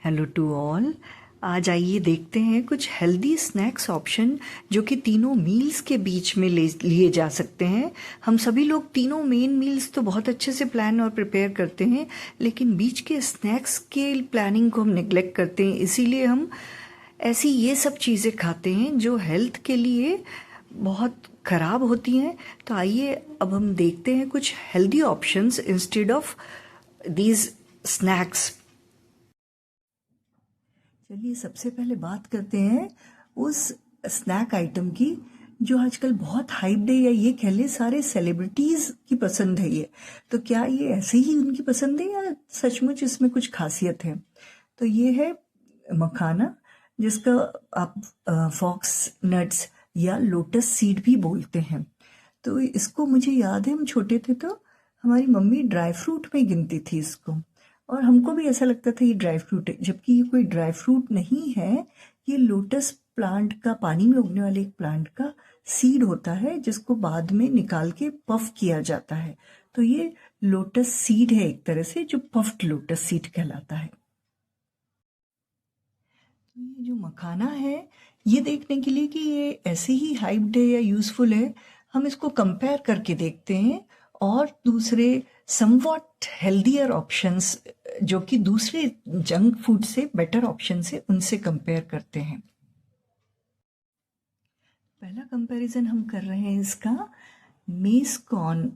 Hello to all. आज आइए देखते हैं कुछ हेल्दी स्नैक्स ऑप्शन जो कि तीनों मील्स के बीच में लिए जा सकते हैं। हम सभी लोग तीनों मेन मील्स तो बहुत अच्छे से प्लान और प्रिपेयर करते हैं, लेकिन बीच के स्नैक्स के प्लानिंग को हम नेग्लेक्ट करते हैं। इसीलिए हम ऐसी ये सब चीज़ें खाते हैं जो हेल्थ के लिए बहुत ख़राब होती हैं। तो आइए अब हम देखते हैं कुछ healthy options instead of these snacks. चलिए सबसे पहले बात करते हैं उस स्नैक आइटम की जो आजकल बहुत हाइप्ड है, या ये कह ले सारे सेलिब्रिटीज की पसंद है। ये तो क्या ये ऐसे ही उनकी पसंद है या सचमुच इसमें कुछ खासियत है? तो ये है मखाना, जिसका आप फॉक्स नट्स या लोटस सीड भी बोलते हैं। तो इसको मुझे याद है हम छोटे थे तो हमारी मम्मी ड्राई फ्रूट में गिनती थी इसको, और हमको भी ऐसा लगता था ये ड्राई फ्रूट है, जबकि ये कोई ड्राई फ्रूट नहीं है। ये लोटस प्लांट का, पानी में उगने वाले एक प्लांट का सीड होता है, जिसको बाद में निकाल के पफ किया जाता है। तो ये लोटस सीड है एक तरह से, जो पफ्ड लोटस सीड कहलाता है। तो ये जो मखाना है, ये देखने के लिए कि ये ऐसे ही हाइप्ड है या यूजफुल है, हम इसको कंपेयर करके देखते हैं और दूसरे समवॉट हेल्दियर ऑप्शंस जो कि दूसरे जंक फूड से बेटर ऑप्शन से, उनसे कंपेयर करते हैं। पहला कंपैरिजन हम कर रहे हैं इसका मेस कॉर्न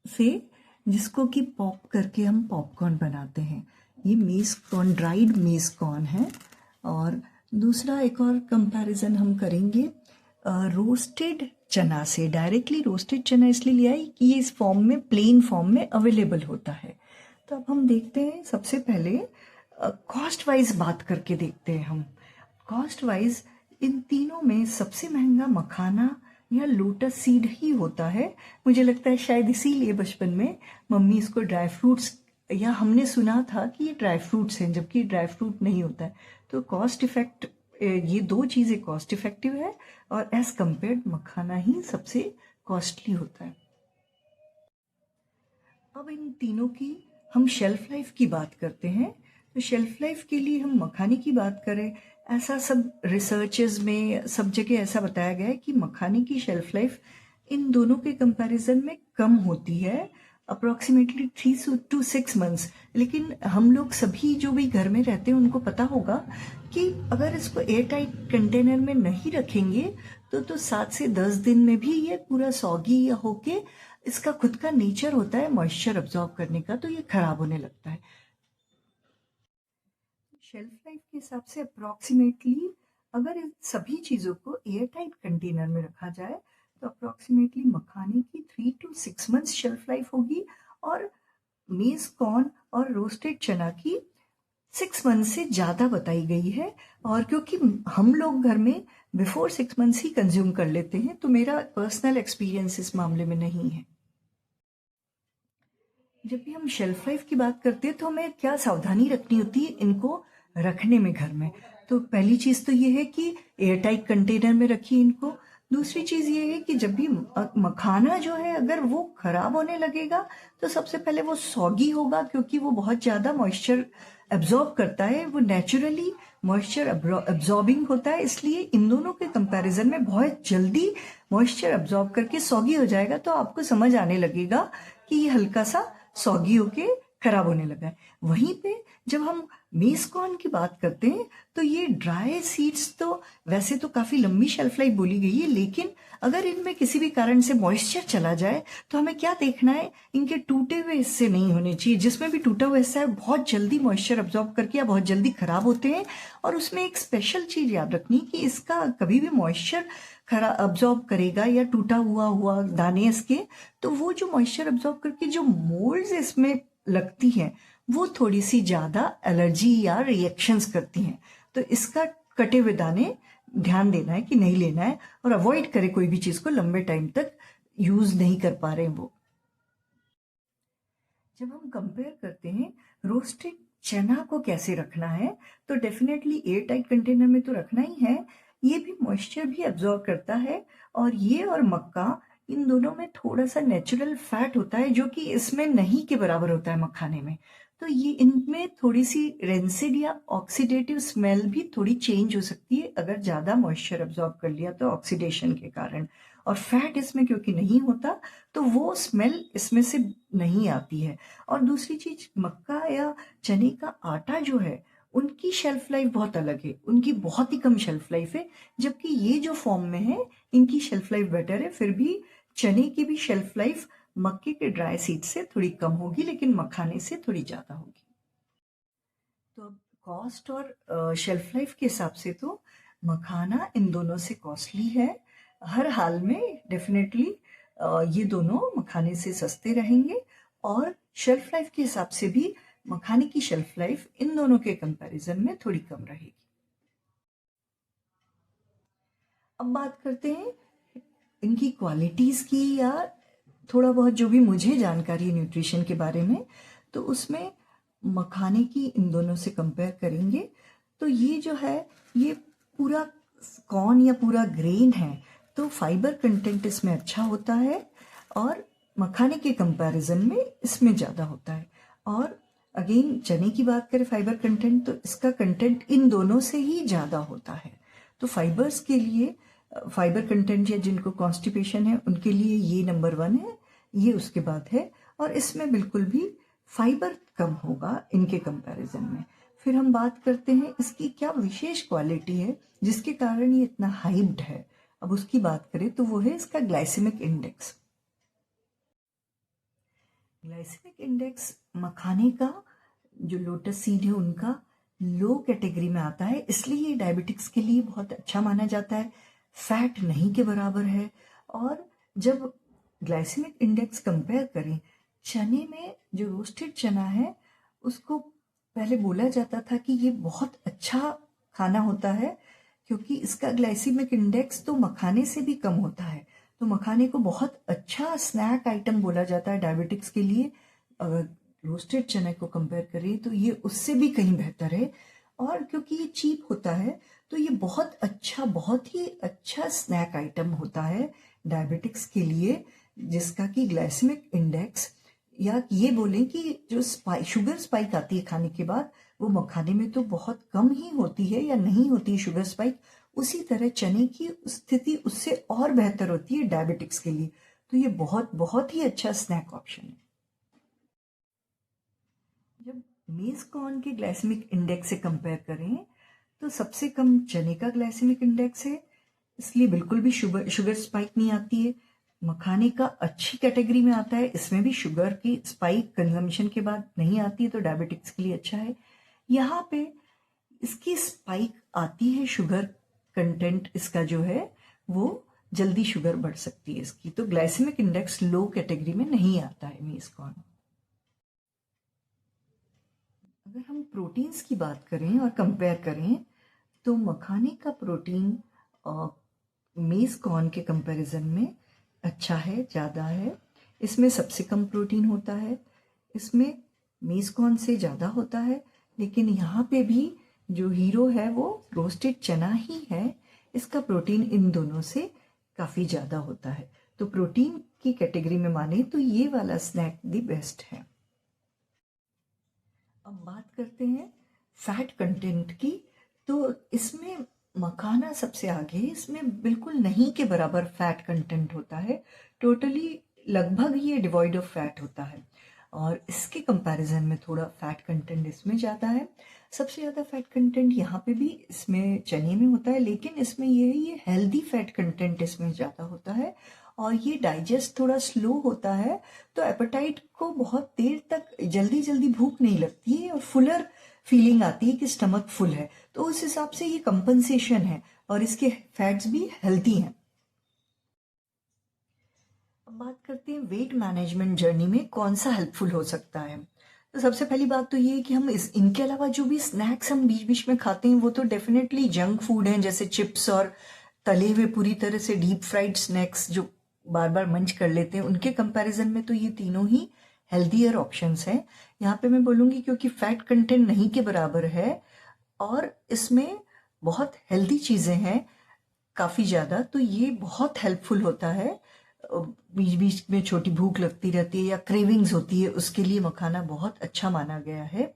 से, जिसको कि पॉप करके हम पॉपकॉर्न बनाते हैं। ये mess corn, dried mess corn है। और दूसरा एक और कंपैरिजन हम करेंगे रोस्टेड चना से। डायरेक्टली रोस्टेड चना इसलिए लिया है कि ये इस फॉर्म में, प्लेन फॉर्म में अवेलेबल होता है। तो अब हम देखते हैं, सबसे पहले कॉस्ट वाइज बात करके देखते हैं हम। कॉस्ट वाइज इन तीनों में सबसे महंगा मखाना या लोटस सीड ही होता है। मुझे लगता है शायद इसीलिए बचपन में मम्मी इसको ड्राई फ्रूट्स, या हमने सुना था कि ये ड्राई फ्रूट्स हैं, जबकि ड्राई फ्रूट नहीं होता है। तो कॉस्ट इफेक्ट, ये दो चीज़ें कॉस्ट इफेक्टिव है, और एज कंपेयर्ड मखाना ही सबसे कॉस्टली होता है। अब इन तीनों की हम शेल्फ लाइफ की बात करते हैं। तो शेल्फ लाइफ के लिए हम मखाने की बात करें, ऐसा सब रिसर्चेस में सब जगह ऐसा बताया गया है कि मखाने की शेल्फ लाइफ इन दोनों के कंपैरिजन में कम होती है, अप्रोक्सीमेटली 3 to 6 months। लेकिन हम लोग सभी जो भी घर में रहते हैं उनको पता होगा कि अगर इसको एयर टाइट कंटेनर में नहीं रखेंगे तो 7 से 10 दिन में भी ये पूरा सॉगी या होके, इसका खुद का नेचर होता है मॉइस्चर अब्जॉर्ब करने का, तो ये खराब होने लगता है। शेल्फ लाइफ के हिसाब से अप्रोक्सीमेटली अगर इन सभी चीज़ों को एयर टाइट कंटेनर में रखा जाए तो अप्रोक्सीमेटली मखाने की 3 to 6 months शेल्फ लाइफ होगी, और मेज कॉर्न और रोस्टेड चना की 6 months से ज़्यादा बताई गई है। और क्योंकि हम लोग घर में बिफोर 6 months ही कंज्यूम कर लेते हैं, तो मेरा पर्सनल एक्सपीरियंस इस मामले में नहीं है। जब भी हम शेल्फ लाइफ की बात करते हैं तो हमें क्या सावधानी रखनी होती है इनको रखने में घर में? तो पहली चीज़ तो ये है कि एयर टाइट कंटेनर में रखिए इनको। दूसरी चीज़ ये है कि जब भी मखाना जो है अगर वो खराब होने लगेगा तो सबसे पहले वो सॉगी होगा, क्योंकि वो बहुत ज़्यादा मॉइस्चर एब्जॉर्ब करता है, वो नेचुरली मॉइस्चर एब्जॉर्बिंग होता है। इसलिए इन दोनों के कंपैरिजन में बहुत जल्दी मॉइस्चर एब्जॉर्ब करके सॉगी हो जाएगा, तो आपको समझ आने लगेगा कि ये हल्का सा सॉगी होके खराब होने लगा है। वहीं पे जब हम मेस कॉर्न की बात करते हैं तो ये ड्राई सीड्स तो वैसे तो काफ़ी लंबी शेल्फ लाइफ बोली गई है, लेकिन अगर इनमें किसी भी कारण से मॉइस्चर चला जाए तो हमें क्या देखना है, इनके टूटे हुए हिस्से नहीं होने चाहिए। जिसमें भी टूटा हुआ हिस्सा है बहुत जल्दी मॉइस्चर अब्जॉर्ब करके या बहुत जल्दी खराब होते हैं। और उसमें एक स्पेशल चीज़ याद रखनी कि इसका कभी भी मॉइस्चर खरा अब्जॉर्ब करेगा या टूटा हुआ हुआ दाने इसके, तो वो जो मॉइस्चर अब्जॉर्ब करके जो मोल्ड्स इसमें लगती हैं वो थोड़ी सी ज़्यादा एलर्जी या रिएक्शंस करती हैं। तो इसका कटे हुए दाने ध्यान देना है कि नहीं लेना है, और अवॉइड करें कोई भी चीज़ को लंबे टाइम तक यूज़ नहीं कर पा रहे हैं वो। जब हम कंपेयर करते हैं रोस्टेड चना को कैसे रखना है, तो डेफिनेटली एयर टाइट कंटेनर में तो रखना ही है। ये भी मॉइस्चर भी एब्जॉर्ब करता है, और ये और मक्का, इन दोनों में थोड़ा सा नेचुरल फैट होता है जो कि इसमें नहीं के बराबर होता है मखाने में। तो ये इनमें थोड़ी सी रेंसिड या ऑक्सीडेटिव स्मेल भी थोड़ी चेंज हो सकती है अगर ज़्यादा मॉइस्चर अब्जॉर्ब कर लिया तो ऑक्सीडेशन के कारण। और फैट इसमें क्योंकि नहीं होता तो वो स्मेल इसमें से नहीं आती है। और दूसरी चीज, मक्का या चने का आटा जो है उनकी शेल्फ लाइफ बहुत अलग है, उनकी बहुत ही कम शेल्फ लाइफ है, जबकि ये जो फॉर्म में है इनकी शेल्फ लाइफ बेटर है। फिर भी चने की भी शेल्फ लाइफ मक्के के ड्राई सीड से थोड़ी कम होगी, लेकिन मखाने से थोड़ी ज़्यादा होगी। तो अब कॉस्ट और शेल्फ लाइफ के हिसाब से तो मखाना इन दोनों से कॉस्टली है। हर हाल में डेफिनेटली ये दोनों मखाने से सस्ते रहेंगे, और शेल्फ लाइफ के हिसाब से भी मखाने की शेल्फ लाइफ इन दोनों के कंपैरिजन में थोड़ी कम रहेगी। अब बात करते हैं इनकी क्वालिटीज़ की, या थोड़ा बहुत जो भी मुझे जानकारी है न्यूट्रिशन के बारे में, तो उसमें मखाने की इन दोनों से कंपेयर करेंगे तो ये जो है ये पूरा कॉर्न या पूरा ग्रेन है, तो फाइबर कंटेंट इसमें अच्छा होता है और मखाने के कंपैरिजन में इसमें ज़्यादा होता है। और अगेन चने की बात करें फाइबर कंटेंट, तो इसका कंटेंट इन दोनों से ही ज़्यादा होता है। तो फाइबर्स के लिए फाइबर कंटेंट या जिनको कॉन्स्टिपेशन है उनके लिए ये नंबर 1 है, ये उसके बाद है। और इसमें बिल्कुल भी फाइबर कम होगा इनके कंपैरिजन में। फिर हम बात करते हैं इसकी क्या विशेष क्वालिटी है जिसके कारण ये इतना हाइप्ड है। अब उसकी बात करें तो वो है इसका ग्लाइसेमिक इंडेक्स। ग्लाइसेमिक इंडेक्स मखाने का जो लोटस सीड है उनका लो कैटेगरी में आता है, इसलिए ये डायबिटिक्स के लिए बहुत अच्छा माना जाता है। फैट नहीं के बराबर है। और जब ग्लाइसेमिक इंडेक्स कंपेयर करें, चने में जो रोस्टेड चना है उसको पहले बोला जाता था कि ये बहुत अच्छा खाना होता है क्योंकि इसका ग्लाइसेमिक इंडेक्स तो मखाने से भी कम होता है। तो मखाने को बहुत अच्छा स्नैक आइटम बोला जाता है डायबिटिक्स के लिए। अगर रोस्टेड चने को कंपेयर करें तो ये उससे भी कहीं बेहतर है। और क्योंकि ये चीप होता है तो ये बहुत ही अच्छा स्नैक आइटम होता है डायबिटिक्स के लिए, जिसका कि ग्लाइसेमिक इंडेक्स, या ये बोलें कि जो शुगर स्पाइक आती है खाने के बाद, वो मखाने में तो बहुत कम ही होती है या नहीं होती है शुगर स्पाइक। उसी तरह चने की स्थिति उससे और बेहतर होती है डायबिटिक्स के लिए। तो ये बहुत ही अच्छा स्नैक ऑप्शन है। जब मेज कॉर्न के ग्लाइसेमिक इंडेक्स से कंपेयर करें तो सबसे कम चने का ग्लाइसेमिक इंडेक्स है, इसलिए बिल्कुल भी शुगर स्पाइक नहीं आती है। मखाने का अच्छी कैटेगरी में आता है, इसमें भी शुगर की स्पाइक कंजम्पशन के बाद नहीं आती है, तो डायबिटिक्स के लिए अच्छा है। यहाँ पे इसकी स्पाइक आती है, शुगर कंटेंट इसका जो है वो जल्दी शुगर बढ़ सकती है इसकी, तो ग्लाइसेमिक इंडेक्स लो कैटेगरी में नहीं आता है मेज कॉर्न। अगर हम प्रोटीन्स की बात करें और कंपेयर करें तो मखाने का प्रोटीन मेज कॉर्न के कंपैरिजन में अच्छा है, ज़्यादा है। इसमें सबसे कम प्रोटीन होता है, इसमें मेज कॉर्न से ज़्यादा होता है, लेकिन यहाँ पे भी जो हीरो है वो रोस्टेड चना ही है। इसका प्रोटीन इन दोनों से काफ़ी ज़्यादा होता है। तो प्रोटीन की कैटेगरी में माने तो ये वाला स्नैक दी बेस्ट है। अब बात करते हैं फैट कंटेंट की, तो इसमें मखाना सबसे आगे, इसमें बिल्कुल नहीं के बराबर फैट कंटेंट होता है। टोटली लगभग ये डिवॉइड ऑफ फैट होता है, और इसके कंपैरिजन में थोड़ा फैट कंटेंट इसमें ज़्यादा है। सबसे ज़्यादा फैट कंटेंट यहाँ पे भी इसमें चने में होता है, लेकिन इसमें ये हेल्दी फैट कंटेंट इसमें ज़्यादा होता है, और ये डाइजेस्ट थोड़ा स्लो होता है, तो एपेटाइट को बहुत देर तक जल्दी भूख नहीं लगती है और फुलर फीलिंग आती है कि स्टमक फुल है। तो उस हिसाब से ये कंपनसेशन है, और इसके फैट्स भी हेल्दी हैं। अब बात करते हैं वेट मैनेजमेंट जर्नी में कौन सा हेल्पफुल हो सकता है। तो सबसे पहली बात तो ये है कि हम इनके अलावा जो भी स्नैक्स हम बीच बीच में खाते हैं वो तो डेफिनेटली जंक फूड हैं, जैसे चिप्स और तले हुए पूरी तरह से डीप फ्राइड स्नैक्स जो बार बार मंच कर लेते हैं, उनके कंपैरिजन में तो ये तीनों ही हेल्दियर ऑप्शंस हैं। यहाँ पे मैं बोलूँगी क्योंकि फैट कंटेंट नहीं के बराबर है और इसमें बहुत हेल्दी चीज़ें हैं काफ़ी ज़्यादा, तो ये बहुत हेल्पफुल होता है बीच बीच में छोटी भूख लगती रहती है या क्रेविंग्स होती है, उसके लिए मखाना बहुत अच्छा माना गया है।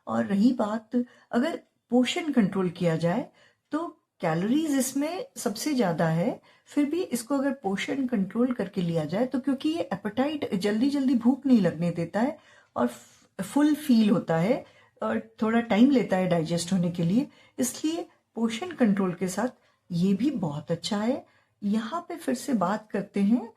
और रही बात, अगर पोर्शन कंट्रोल किया जाए तो कैलोरीज इसमें सबसे ज़्यादा है, फिर भी इसको अगर पोर्शन कंट्रोल करके लिया जाए तो क्योंकि ये एपेटाइट जल्दी जल्दी भूख नहीं लगने देता है और फुल फील होता है और थोड़ा टाइम लेता है डाइजेस्ट होने के लिए, इसलिए पोर्शन कंट्रोल के साथ ये भी बहुत अच्छा है। यहाँ पे फिर से बात करते हैं,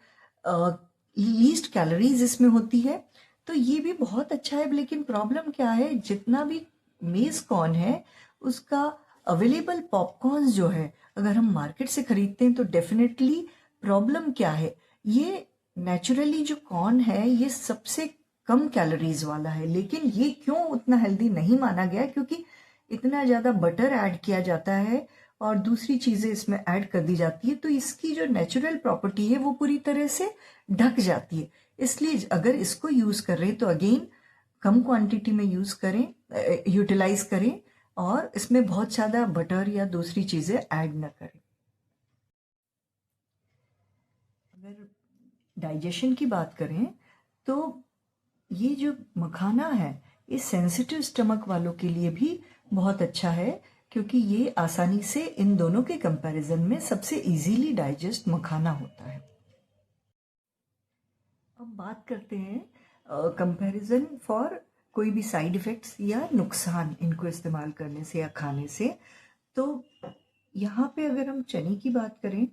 लीस्ट कैलोरीज इसमें होती है तो ये भी बहुत अच्छा है। लेकिन प्रॉब्लम क्या है, जितना भी मेज कॉर्न है उसका अवेलेबल पॉपकॉर्न जो है अगर हम मार्केट से खरीदते हैं तो डेफिनेटली प्रॉब्लम क्या है, ये नेचुरली जो कॉर्न है ये सबसे कम कैलोरीज वाला है, लेकिन ये क्यों उतना हेल्दी नहीं माना गया, क्योंकि इतना ज़्यादा बटर ऐड किया जाता है और दूसरी चीज़ें इसमें ऐड कर दी जाती है, तो इसकी जो नेचुरल प्रॉपर्टी है वो पूरी तरह से ढक जाती है। इसलिए अगर इसको यूज़ कर रहे हैं तो अगेन कम क्वांटिटी में यूज़ करें, यूटिलाइज करें और इसमें बहुत ज़्यादा बटर या दूसरी चीज़ें ऐड न करें। अगर डाइजेशन की बात करें तो ये जो मखाना है ये सेंसिटिव स्टमक वालों के लिए भी बहुत अच्छा है, क्योंकि ये आसानी से इन दोनों के कंपैरिजन में सबसे इजीली डाइजेस्ट मखाना होता है। अब बात करते हैं कंपैरिजन फॉर कोई भी साइड इफ़ेक्ट्स या नुकसान इनको इस्तेमाल करने से या खाने से। तो यहाँ पे अगर हम चने की बात करें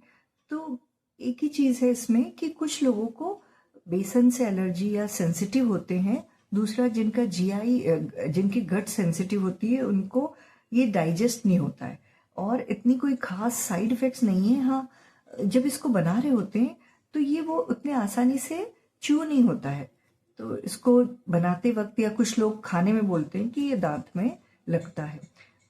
तो एक ही चीज़ है इसमें कि कुछ लोगों को बेसन से एलर्जी या सेंसिटिव होते हैं, दूसरा जिनका जिनकी गट सेंसिटिव होती है उनको ये डाइजेस्ट नहीं होता है और इतनी कोई खास साइड इफ़ेक्ट्स नहीं है। हाँ, जब इसको बना रहे होते हैं तो ये वो उतने आसानी से च्यू नहीं होता है, तो इसको बनाते वक्त या कुछ लोग खाने में बोलते हैं कि ये दांत में लगता है।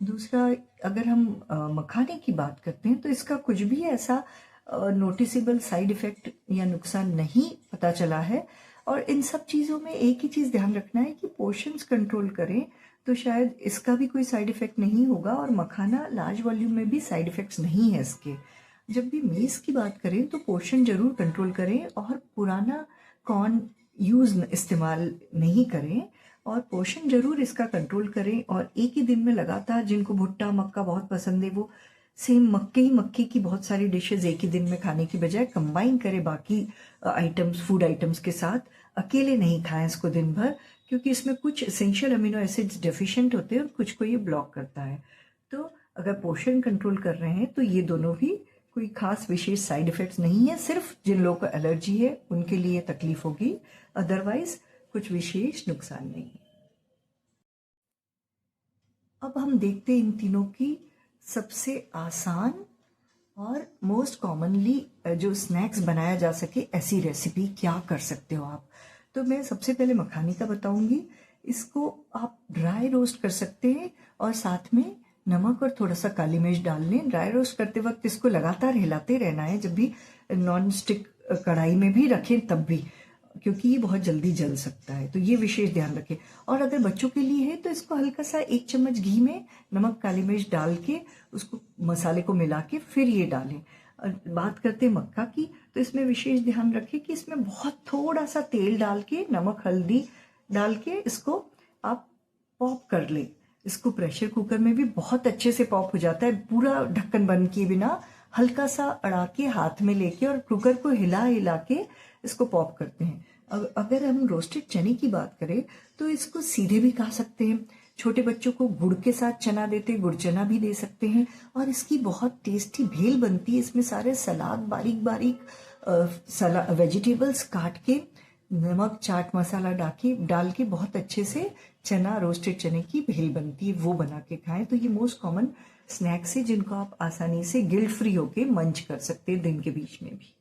दूसरा, अगर हम मखाने की बात करते हैं तो इसका कुछ भी ऐसा नोटिसेबल साइड इफ़ेक्ट या नुकसान नहीं पता चला है। और इन सब चीज़ों में एक ही चीज़ ध्यान रखना है कि पोर्शंस कंट्रोल करें तो शायद इसका भी कोई साइड इफ़ेक्ट नहीं होगा, और मखाना लार्ज वॉल्यूम में भी साइड इफ़ेक्ट्स नहीं है इसके। जब भी मेज़ की बात करें तो पोर्शन ज़रूर कंट्रोल करें और पुराना कॉर्न इस्तेमाल नहीं करें, और पोर्शन जरूर इसका कंट्रोल करें। और एक ही दिन में लगातार, जिनको भुट्टा मक्का बहुत पसंद है वो सेम मक्के की बहुत सारी डिशेस एक ही दिन में खाने की बजाय कंबाइन करें बाकी फूड आइटम्स के साथ। अकेले नहीं खाएं इसको दिन भर, क्योंकि इसमें कुछ एसेंशियल अमीनो एसिड्स डेफिशिएंट होते हैं और कुछ को ये ब्लॉक करता है। तो अगर पोर्शन कंट्रोल कर रहे हैं तो ये दोनों भी कोई खास विशेष साइड इफ़ेक्ट्स नहीं है, सिर्फ जिन लोगों को एलर्जी है उनके लिए तकलीफ होगी, अदरवाइज कुछ विशेष नुकसान नहीं है। अब हम देखते हैं इन तीनों की सबसे आसान और मोस्ट कॉमनली जो स्नैक्स बनाया जा सके ऐसी रेसिपी क्या कर सकते हो आप। तो मैं सबसे पहले मखानी का बताऊंगी। इसको आप ड्राई रोस्ट कर सकते हैं और साथ में नमक और थोड़ा सा काली मिर्च डाल लें। ड्राई रोस्ट करते वक्त इसको लगातार हिलाते रहना है, जब भी नॉन स्टिक कढ़ाई में भी रखें तब भी, क्योंकि ये बहुत जल्दी जल सकता है, तो ये विशेष ध्यान रखें। और अगर बच्चों के लिए है तो इसको हल्का सा 1 चम्मच घी में नमक काली मिर्च डाल के उसको मसाले को मिला के फिर ये डालें। बात करते हैं मक्का की, तो इसमें विशेष ध्यान रखें कि इसमें बहुत थोड़ा सा तेल डाल के, नमक हल्दी डाल के इसको आप पॉप कर लें। इसको प्रेशर कुकर में भी बहुत अच्छे से पॉप हो जाता है, पूरा ढक्कन बंद किए बिना हल्का सा अड़ा के हाथ में लेके और कुकर को हिला हिला के इसको पॉप करते हैं। अगर हम रोस्टेड चने की बात करें तो इसको सीधे भी खा सकते हैं, छोटे बच्चों को गुड़ के साथ चना देते, गुड़ चना भी दे सकते हैं, और इसकी बहुत टेस्टी भेल बनती है। इसमें सारे सलाद बारीक बारीक वेजिटेबल्स काट के, नमक चाट मसाला डाल के बहुत अच्छे से रोस्टेड चने की भेल बनती है, वो बना के खाएं। तो ये मोस्ट कॉमन स्नैक्स है जिनको आप आसानी से गिल्ट फ्री होके मंच कर सकते हैं दिन के बीच में भी।